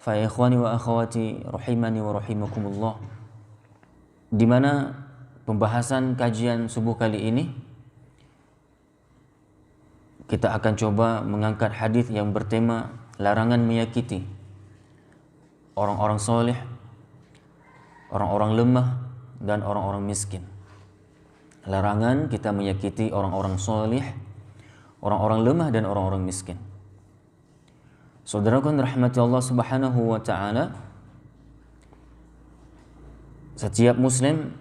Fa ikhwani wa akhwati rahimani wa rahimakumullah, di mana pembahasan kajian subuh kali ini kita akan coba mengangkat hadis yang bertema larangan menyakiti orang-orang soleh, orang-orang lemah dan orang-orang miskin. Larangan kita menyakiti orang-orang soleh, orang-orang lemah dan orang-orang miskin. Saudaraku rahmati Allah Subhanahu wa taala, setiap muslim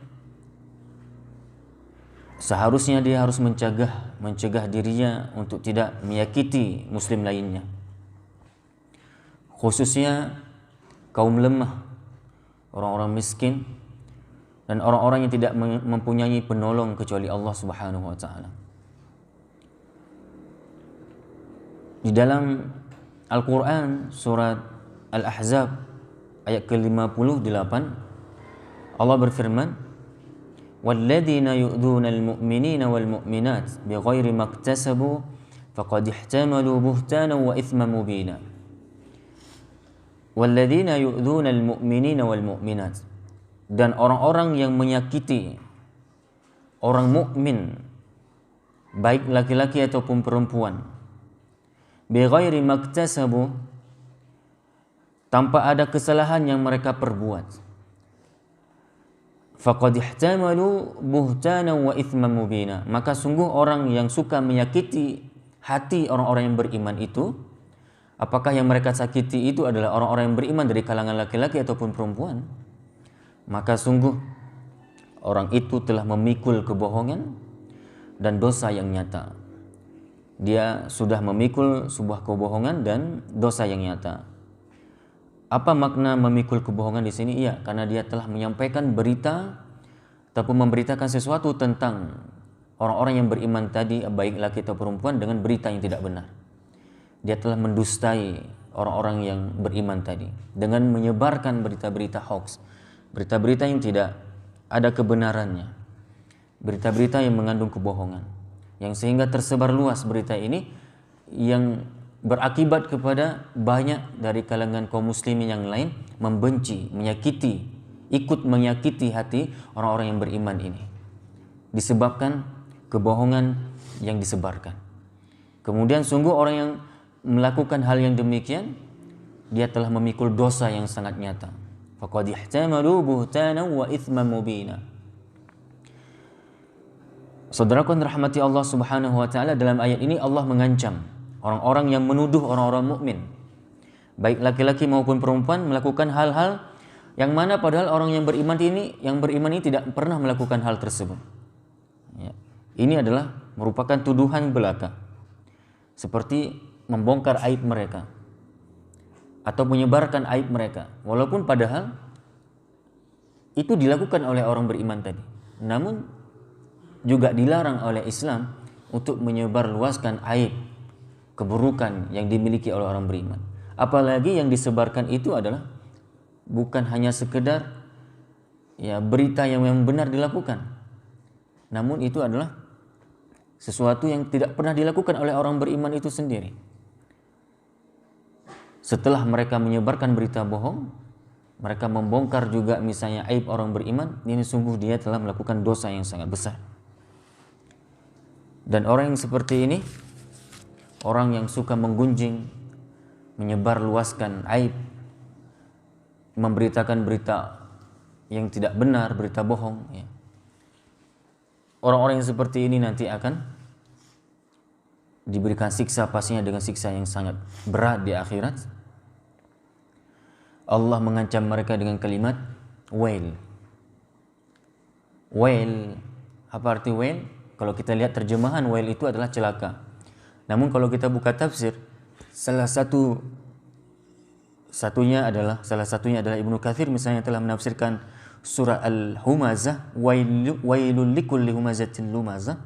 seharusnya dia harus mencegah dirinya untuk tidak menyakiti muslim lainnya, khususnya kaum lemah, orang-orang miskin dan orang-orang yang tidak mempunyai penolong kecuali Allah Subhanahu wa taala. Di dalam Al-Quran surat Al-Ahzab ayat ke-58 Allah berfirman, "Walladzina yu'dzuna al-mu'minina wal-mu'minat bighairi maktasabu faqad ihtamalu buhtanan wa itsman mubina." Walladzina yu'dzuna al-mu'minina wal-mu'minat, dan orang-orang yang menyakiti orang mukmin baik laki-laki ataupun perempuan, bighairi maktasabu, tanpa ada kesalahan yang mereka perbuat, faqad ihtamalu buhtanan wa itsman mubina, maka sungguh orang yang suka menyakiti hati orang-orang yang beriman itu, apakah yang mereka sakiti itu adalah orang-orang yang beriman dari kalangan laki-laki ataupun perempuan, maka sungguh orang itu telah memikul kebohongan dan dosa yang nyata. Dia sudah memikul sebuah kebohongan dan dosa yang nyata. Apa makna memikul kebohongan di sini? Iya, karena dia telah menyampaikan berita ataupun memberitakan sesuatu tentang orang-orang yang beriman tadi, baik laki atau perempuan, dengan berita yang tidak benar. Dia telah mendustai orang-orang yang beriman tadi dengan menyebarkan berita-berita hoax, berita-berita yang tidak ada kebenarannya, berita-berita yang mengandung kebohongan, yang sehingga tersebar luas berita ini yang berakibat kepada banyak dari kalangan kaum muslimin yang lain membenci, menyakiti, ikut menyakiti hati orang-orang yang beriman ini, disebabkan kebohongan yang disebarkan. Kemudian sungguh orang yang melakukan hal yang demikian, dia telah memikul dosa yang sangat nyata. Faqad ihtamalu buhtanan wa itsman mubina. Saudaraku rahmati Allah Subhanahu wa taala, dalam ayat ini Allah mengancam orang-orang yang menuduh orang-orang mukmin, baik laki-laki maupun perempuan, melakukan hal-hal yang mana padahal orang yang beriman ini tidak pernah melakukan hal tersebut. Ya. Ini adalah merupakan tuduhan belaka, seperti membongkar aib mereka atau menyebarkan aib mereka, walaupun padahal itu dilakukan oleh orang beriman tadi. Namun juga dilarang oleh Islam untuk menyebarluaskan aib, keburukan yang dimiliki oleh orang beriman. Apalagi yang disebarkan itu adalah bukan hanya sekedar berita yang memang benar dilakukan, namun itu adalah sesuatu yang tidak pernah dilakukan oleh orang beriman itu sendiri. Setelah mereka menyebarkan berita bohong, mereka membongkar juga misalnya aib orang beriman, ini sungguh dia telah melakukan dosa yang sangat besar. Dan orang yang seperti ini, orang yang suka menggunjing, menyebar luaskan aib, memberitakan berita yang tidak benar, berita bohong, ya. Orang-orang yang seperti ini nanti akan diberikan siksa, pastinya dengan siksa yang sangat berat di akhirat. Allah mengancam mereka dengan kalimat wail. Wail, apa arti wail? Kalau kita lihat terjemahan, wail itu adalah celaka. Namun kalau kita buka tafsir, salah satunya adalah Ibnu Katsir misalnya telah menafsirkan surah Al-Humazah, wailul likulli humazatin lumazah.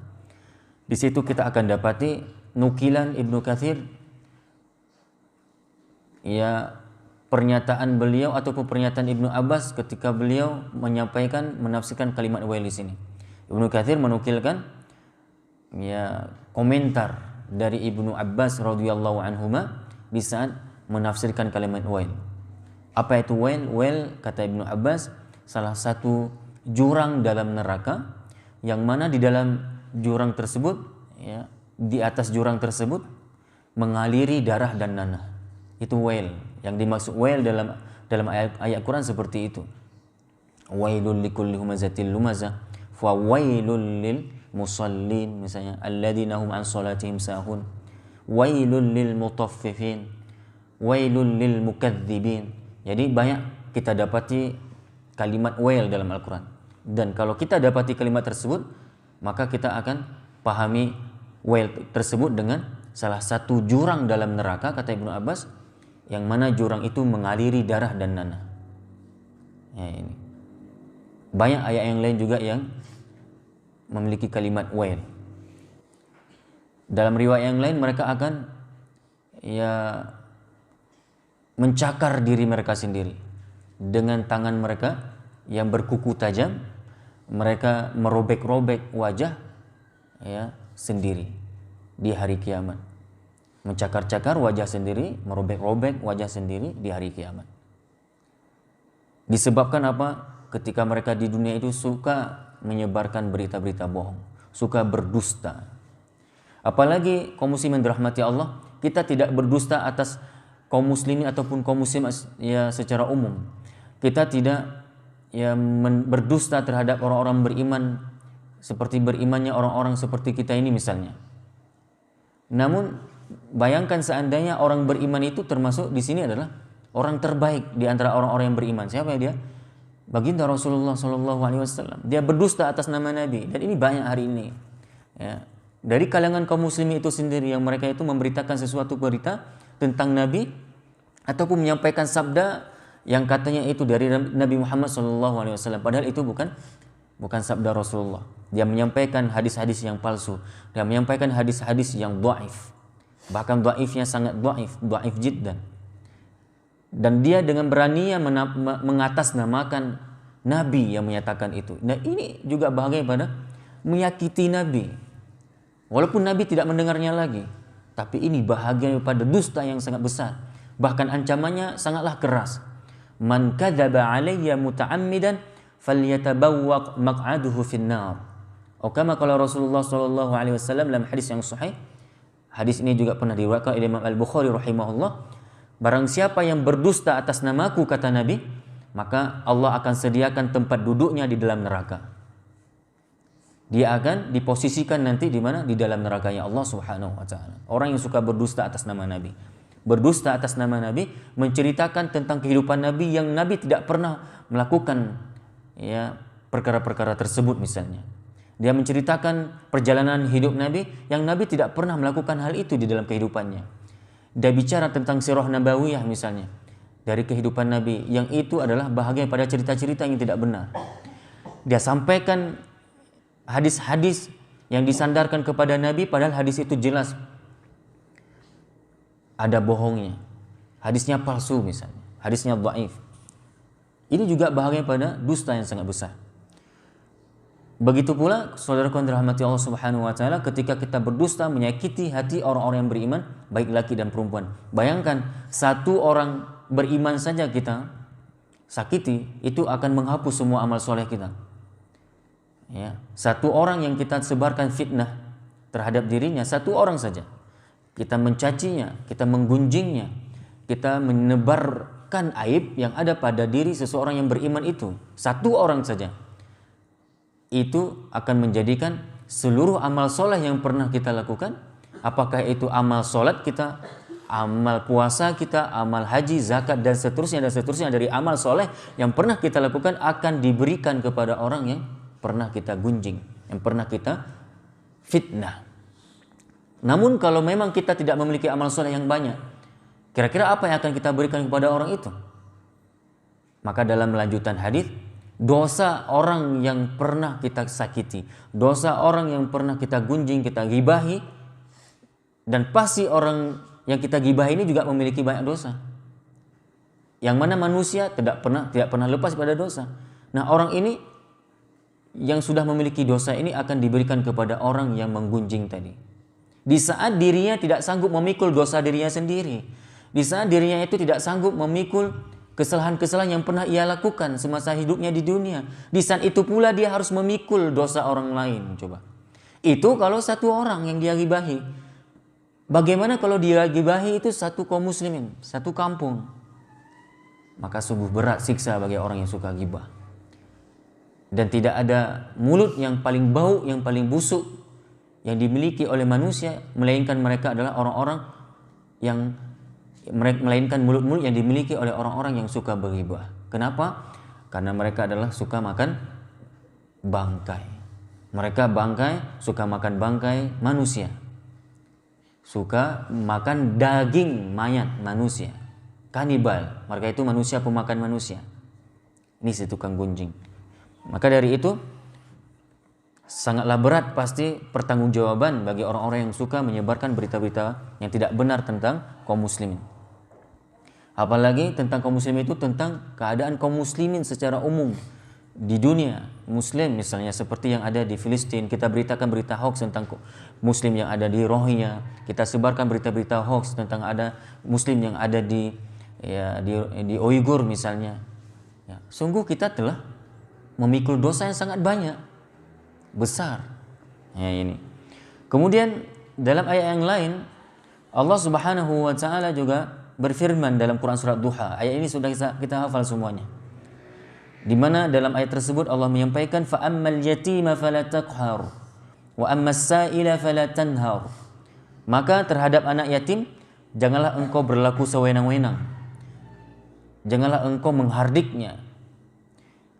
Di situ kita akan dapati nukilan Ibnu Katsir, pernyataan beliau ataupun pernyataan Ibnu Abbas ketika beliau menafsirkan kalimat wail di sini. Ibnu Katsir menukilkan komentar dari Ibnu Abbas radhiyallahu anhuma di saat menafsirkan kalimat wail. Apa itu wail? Wail kata Ibnu Abbas salah satu jurang dalam neraka, yang mana di dalam jurang tersebut, ya, di atas jurang tersebut mengaliri darah dan nanah. Itu wail. Yang dimaksud wail dalam ayat Quran seperti itu. Wailul likulli humazatil lumazah, fa wailul lil musallin, misalnya alladzina hum an salatihim sahun, wailul lil mutaffifin, wailul lil mukadzibin. Jadi banyak kita dapati kalimat wail dalam Al-Quran. Dan kalau kita dapati kalimat tersebut, maka kita akan pahami wail tersebut dengan salah satu jurang dalam neraka, kata Ibnu Abbas, yang mana jurang itu mengaliri darah dan nanah. Ya, ini. Banyak ayat yang lain juga yang memiliki kalimat wail. Dalam riwayat yang lain mereka akan mencakar diri mereka sendiri dengan tangan mereka yang berkuku tajam. Mereka merobek-robek wajah sendiri di hari kiamat. Mencakar-cakar wajah sendiri, merobek-robek wajah sendiri di hari kiamat. Disebabkan apa? Ketika mereka di dunia itu suka menyebarkan berita-berita bohong, suka berdusta. Apalagi kaum muslimin dirahmati Allah, kita tidak berdusta atas kaum muslimin ataupun kaum muslim secara umum. Kita tidak berdusta terhadap orang-orang beriman seperti berimannya orang-orang seperti kita ini misalnya. Namun bayangkan seandainya orang beriman itu termasuk di sini adalah orang terbaik di antara orang-orang yang beriman. Siapa dia? Baginda Rasulullah SAW. Dia berdusta atas nama Nabi, dan ini banyak hari ini. Ya. Dari kalangan kaum muslimin itu sendiri yang mereka itu memberitakan sesuatu berita tentang Nabi ataupun menyampaikan sabda yang katanya itu dari Nabi Muhammad SAW. Padahal itu bukan sabda Rasulullah. Dia menyampaikan hadis-hadis yang palsu. Dia menyampaikan hadis-hadis yang dhaif. Bahkan dhaifnya sangat dhaif jiddan. Dan dia dengan beraninya mengatasnamakan Nabi yang menyatakan itu. Dan ini juga bahagia pada menyakiti Nabi. Walaupun Nabi tidak mendengarnya lagi. Tapi ini bahagia pada dusta yang sangat besar. Bahkan ancamannya sangatlah keras. Man kadzaba alayya muta'ammidan falyatabawwaq maq'aduhu finnar. Kama qala Rasulullah SAW dalam hadis yang sahih. Hadis ini juga pernah diriwayatkan oleh Imam Al-Bukhari rahimahullah. Barang siapa yang berdusta atas namaku, kata Nabi, maka Allah akan sediakan tempat duduknya di dalam neraka. Dia akan diposisikan nanti di mana? Di dalam nerakanya Allah Subhanahu wa taala. Orang yang suka berdusta atas nama Nabi. Berdusta atas nama Nabi, menceritakan tentang kehidupan Nabi yang Nabi tidak pernah melakukan perkara-perkara tersebut misalnya. Dia menceritakan perjalanan hidup Nabi yang Nabi tidak pernah melakukan hal itu di dalam kehidupannya. Dia bicara tentang sirah nabawiyah misalnya, dari kehidupan Nabi, yang itu adalah bahagian pada cerita-cerita yang tidak benar. Dia sampaikan hadis-hadis yang disandarkan kepada Nabi, padahal hadis itu jelas ada bohongnya. Hadisnya palsu misalnya, hadisnya dhaif. Ini juga bahagian pada dusta yang sangat besar. Begitu pula saudaraku yang dirahmati Allah Subhanahu wa taala, ketika kita berdusta menyakiti hati orang-orang yang beriman, baik laki dan perempuan. Bayangkan satu orang beriman saja kita sakiti, itu akan menghapus semua amal soleh kita. Ya, satu orang yang kita sebarkan fitnah terhadap dirinya, satu orang saja, kita mencacinya, kita menggunjingnya, kita menebarkan aib yang ada pada diri seseorang yang beriman itu, satu orang saja, itu akan menjadikan seluruh amal soleh yang pernah kita lakukan, apakah itu amal solat kita, amal puasa kita, amal haji, zakat, dan seterusnya dari amal soleh yang pernah kita lakukan akan diberikan kepada orang yang pernah kita gunjing, yang pernah kita fitnah. Namun kalau memang kita tidak memiliki amal soleh yang banyak, kira-kira apa yang akan kita berikan kepada orang itu? Maka dalam lanjutan hadis, dosa orang yang pernah kita sakiti, dosa orang yang pernah kita gunjing, kita gibahi, dan pasti orang yang kita gibahi ini juga memiliki banyak dosa. Yang mana manusia tidak pernah lepas pada dosa. Nah, orang ini yang sudah memiliki dosa ini akan diberikan kepada orang yang menggunjing tadi. Di saat dirinya tidak sanggup memikul dosa dirinya sendiri, di saat dirinya itu tidak sanggup memikul kesalahan-kesalahan yang pernah ia lakukan semasa hidupnya di dunia. Di saat itu pula dia harus memikul dosa orang lain. Coba. Itu kalau satu orang yang dia gibahi. Bagaimana kalau dia gibahi itu satu kaum muslimin, satu kampung? Maka sungguh berat siksa bagi orang yang suka gibah. Dan tidak ada mulut yang paling bau, yang paling busuk yang dimiliki oleh manusia, melainkan mereka adalah orang-orang yang melainkan mulut-mulut yang dimiliki oleh orang-orang yang suka berghibah. Kenapa? Karena mereka adalah suka makan bangkai. Mereka suka makan bangkai manusia. Suka makan daging mayat manusia. Kanibal. Mereka itu manusia pemakan manusia. Ini si tukang gunjing. Maka dari itu sangatlah berat pasti pertanggungjawaban bagi orang-orang yang suka menyebarkan berita-berita yang tidak benar tentang kaum muslimin. Apalagi tentang kaum muslimin itu tentang keadaan kaum muslimin secara umum di dunia muslim, misalnya seperti yang ada di Filistin. Kita beritakan berita hoax tentang muslim yang ada di Rohingya. Kita sebarkan berita-berita hoax tentang ada muslim yang ada di Uighur misalnya. Ya, sungguh kita telah memikul dosa yang sangat banyak, besar. Ya, ini. Kemudian dalam ayat yang lain Allah Subhanahu wa taala juga berfirman dalam Quran surat Duha. Ayat ini sudah kita hafal semuanya. Di mana dalam ayat tersebut Allah menyampaikan fa ammal yatima fala taqhar wa ammas sa'ila fala tanhar. Maka terhadap anak yatim janganlah engkau berlaku sewenang-wenang. Janganlah engkau menghardiknya.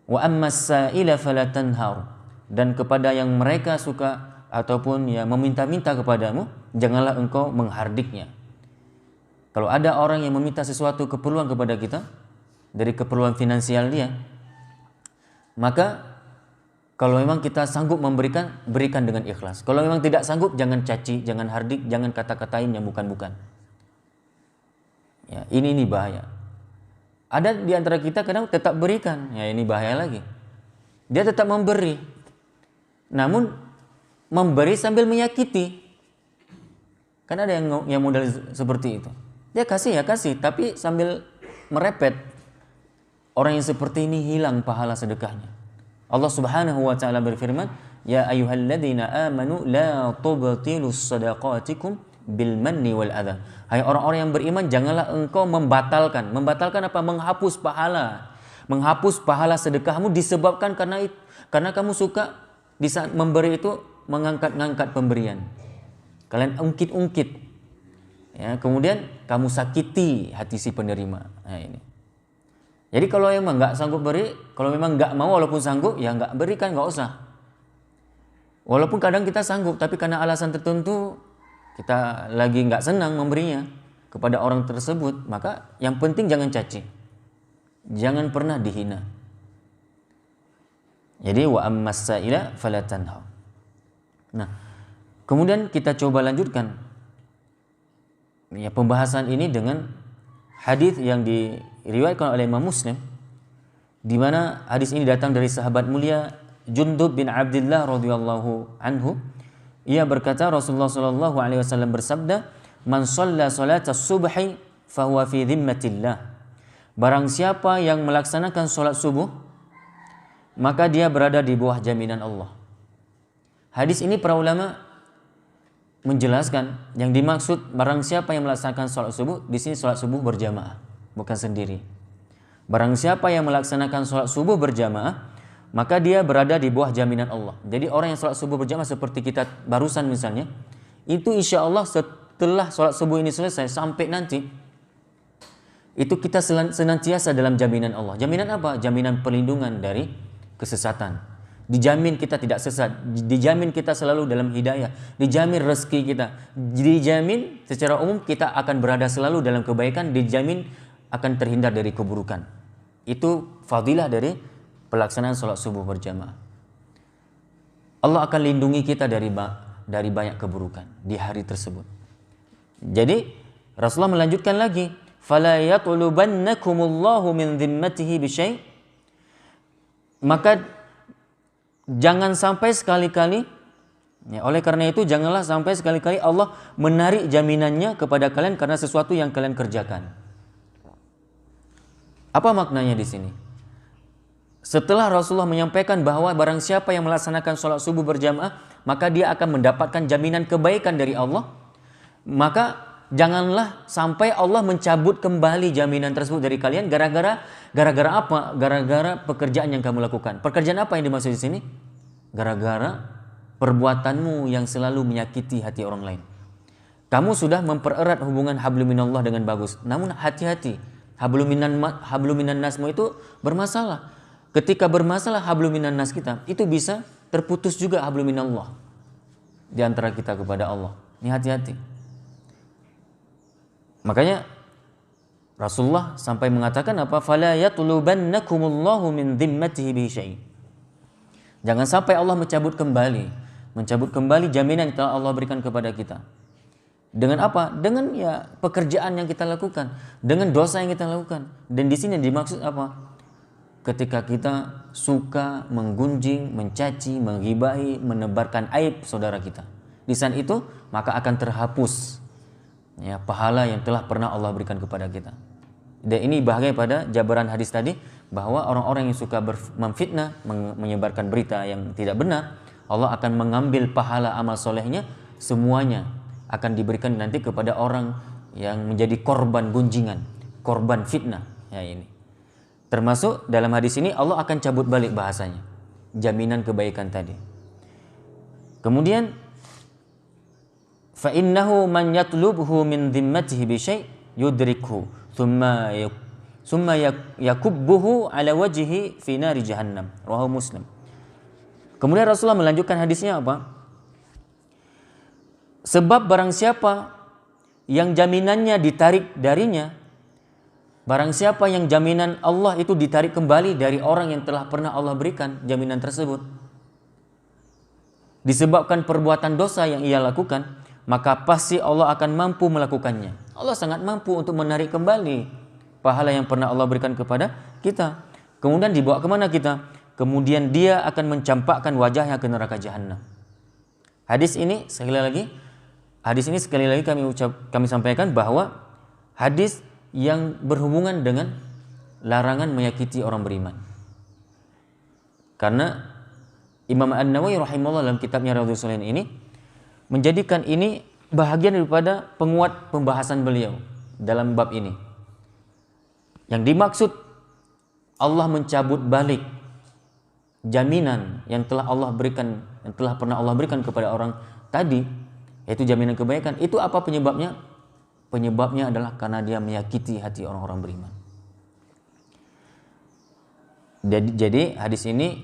Wa ammas sa'ila fala tanhar, dan kepada yang mereka suka ataupun ya meminta-minta kepadamu janganlah engkau menghardiknya. Kalau ada orang yang meminta sesuatu keperluan kepada kita dari keperluan finansial dia, maka kalau memang kita sanggup memberikan, berikan dengan ikhlas. Kalau memang tidak sanggup, jangan caci, jangan hardik, jangan kata-katain yang bukan-bukan. Ya, ini bahaya. Ada di antara kita kadang tetap berikan, ya ini bahaya lagi. Dia tetap memberi, namun memberi sambil menyakiti. Kan ada yang model seperti itu. Dia kasih ya kasih, tapi sambil merepet. Orang yang seperti ini hilang pahala sedekahnya. Allah Subhanahu wa taala berfirman, "Ya ayyuhalladzina amanu la tubtilus shadaqatikum bil manni wal adha." Hai orang-orang yang beriman, janganlah engkau membatalkan. Membatalkan apa? Menghapus pahala. Menghapus pahala sedekahmu disebabkan karena kamu suka di saat memberi itu mengangkat-ngangkat pemberian. Kalian ungkit-ungkit. Ya, kemudian kamu sakiti hati si penerima. Nah, ini. Jadi kalau memang nggak sanggup beri, kalau memang nggak mau walaupun sanggup, ya nggak berikan, nggak usah. Walaupun kadang kita sanggup, tapi karena alasan tertentu kita lagi nggak senang memberinya kepada orang tersebut, maka yang penting jangan caci, jangan pernah dihina. Jadi wa ammas sa'ila fala tanha. Nah, kemudian kita coba lanjutkan ya pembahasan ini dengan hadis yang diriwayatkan oleh Imam Muslim, di mana hadis ini datang dari sahabat mulia Jundub bin Abdullah radhiyallahu anhu. Ia berkata, Rasulullah sallallahu alaihi wasallam bersabda, "Man shalla salatas subhi fahuwa fi dhimmatillah." Barang siapa yang melaksanakan salat subuh, maka dia berada di bawah jaminan Allah. Hadis ini para ulama menjelaskan yang dimaksud barang siapa yang melaksanakan salat subuh, di sini salat subuh berjamaah, bukan sendiri. Barang siapa yang melaksanakan salat subuh berjamaah, maka dia berada di bawah jaminan Allah. Jadi orang yang sholat subuh berjamaah seperti kita barusan misalnya, itu insya Allah setelah sholat subuh ini selesai sampai nanti, itu kita senantiasa dalam jaminan Allah. Jaminan apa? Jaminan perlindungan dari kesesatan. Dijamin kita tidak sesat, dijamin kita selalu dalam hidayah, dijamin rezeki kita, dijamin secara umum kita akan berada selalu dalam kebaikan, dijamin akan terhindar dari keburukan. Itu fadilah dari pelaksanaan sholat subuh berjamaah. Allah akan lindungi kita dari banyak keburukan di hari tersebut. Jadi Rasulullah melanjutkan lagi, "Fala yatlubannakumullahu min dhimmatihi bisyai'." Maka jangan sampai sekali-kali, ya, oleh karena itu janganlah sampai sekali-kali Allah menarik jaminannya kepada kalian karena sesuatu yang kalian kerjakan. Apa maknanya di sini? Setelah Rasulullah menyampaikan bahwa barang siapa yang melaksanakan sholat subuh berjamaah, maka dia akan mendapatkan jaminan kebaikan dari Allah. Maka janganlah sampai Allah mencabut kembali jaminan tersebut dari kalian gara-gara apa? Gara-gara pekerjaan yang kamu lakukan. Pekerjaan apa yang dimaksud di sini? Gara-gara perbuatanmu yang selalu menyakiti hati orang lain. Kamu sudah mempererat hubungan hablum minallah dengan bagus. Namun hati-hati, hablum minan nasmu itu bermasalah. Ketika bermasalah hablum minan nas kita, itu bisa terputus juga hablum minallah di antara kita kepada Allah. Ini hati-hati. Makanya Rasulullah sampai mengatakan apa? Fala yatlubannakumullahu min dhimmatihi bi syai'. Jangan sampai Allah mencabut kembali jaminan yang telah Allah berikan kepada kita. Dengan apa? Dengan ya pekerjaan yang kita lakukan, dengan dosa yang kita lakukan. Dan di sini dimaksud apa? Ketika kita suka menggunjing, mencaci, menggibahi, menebarkan aib saudara kita. Di saat itu maka akan terhapus ya pahala yang telah pernah Allah berikan kepada kita. Dan ini bahagia pada jabaran hadis tadi bahwa orang-orang yang suka memfitnah, menyebarkan berita yang tidak benar, Allah akan mengambil pahala amal solehnya semuanya akan diberikan nanti kepada orang yang menjadi korban gunjingan, korban fitnah ya ini. Termasuk dalam hadis ini Allah akan cabut balik bahasanya, jaminan kebaikan tadi. Kemudian fa innahu man yatlubhu min dhimmatihi bi syai' yudrikhu thumma yakubbuhu ala wajhihi fi nari jahannam. Rawahu Muslim. Kemudian Rasulullah melanjutkan hadisnya apa? Sebab barang siapa yang jaminannya ditarik darinya, barang siapa yang jaminan Allah itu ditarik kembali dari orang yang telah pernah Allah berikan jaminan tersebut, disebabkan perbuatan dosa yang ia lakukan, maka pasti Allah akan mampu melakukannya. Allah sangat mampu untuk menarik kembali pahala yang pernah Allah berikan kepada kita. Kemudian dibawa kemana kita? Kemudian dia akan mencampakkan wajahnya ke neraka jahanam. Hadis ini sekali lagi kami sampaikan bahwa hadis yang berhubungan dengan larangan menyakiti orang beriman. Karena Imam An-Nawawi rahimahullah dalam kitabnya Riyadhus Shalihin ini menjadikan ini bahagian daripada penguat pembahasan beliau dalam bab ini. Yang dimaksud Allah mencabut balik jaminan yang telah pernah Allah berikan kepada orang tadi, yaitu jaminan kebaikan. Itu apa penyebabnya? Penyebabnya adalah karena dia menyakiti hati orang-orang beriman. Jadi hadis ini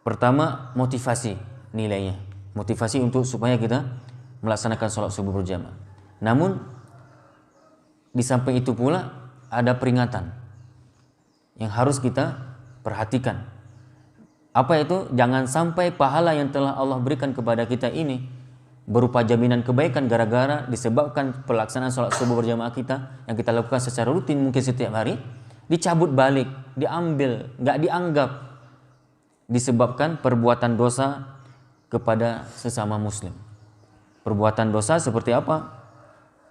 pertama motivasi nilainya. Motivasi untuk supaya kita melaksanakan sholat subuh berjamaah. Namun di samping itu pula ada peringatan yang harus kita perhatikan. Apa itu? Jangan sampai pahala yang telah Allah berikan kepada kita ini berupa jaminan kebaikan gara-gara disebabkan pelaksanaan sholat subuh berjamaah kita yang kita lakukan secara rutin mungkin setiap hari, dicabut balik, diambil, nggak dianggap, disebabkan perbuatan dosa kepada sesama muslim. Perbuatan dosa seperti apa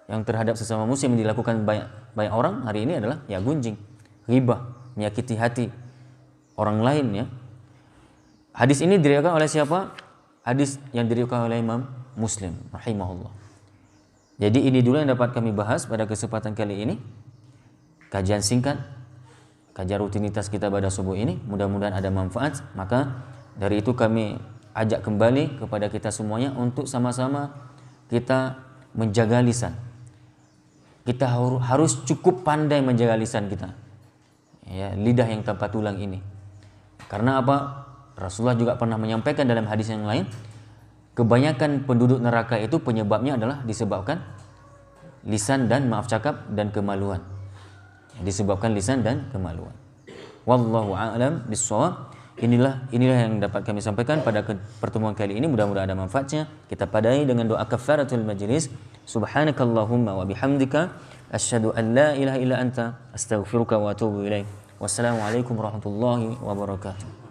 yang terhadap sesama muslim yang dilakukan banyak orang hari ini adalah ya gunjing, ghibah, menyakiti hati orang lain ya. Hadis ini diriwayatkan oleh siapa? Hadis yang diriwayatkan oleh Imam Muslim rahimahullah. Jadi ini dulu yang dapat kami bahas pada kesempatan kali ini. Kajian singkat, kajian rutinitas kita pada subuh ini, mudah-mudahan ada manfaat. Maka dari itu kami ajak kembali kepada kita semuanya untuk sama-sama kita menjaga lisan. Kita harus cukup pandai menjaga lisan kita. Ya, lidah yang tanpa tulang ini. Karena apa? Rasulullah juga pernah menyampaikan dalam hadis yang lain, kebanyakan penduduk neraka itu penyebabnya adalah disebabkan lisan dan maaf cakap dan kemaluan. Disebabkan lisan dan kemaluan. Wallahu a'lam bishawab. Inilah yang dapat kami sampaikan pada pertemuan kali ini. Mudah-mudahan ada manfaatnya. Kita padai dengan doa kafaratul majlis. Subhanakallahumma wa bihamdika asyhadu an la ilaha illa anta astaghfiruka wa atubu ilaik. Wassalamualaikum warahmatullahi wabarakatuh.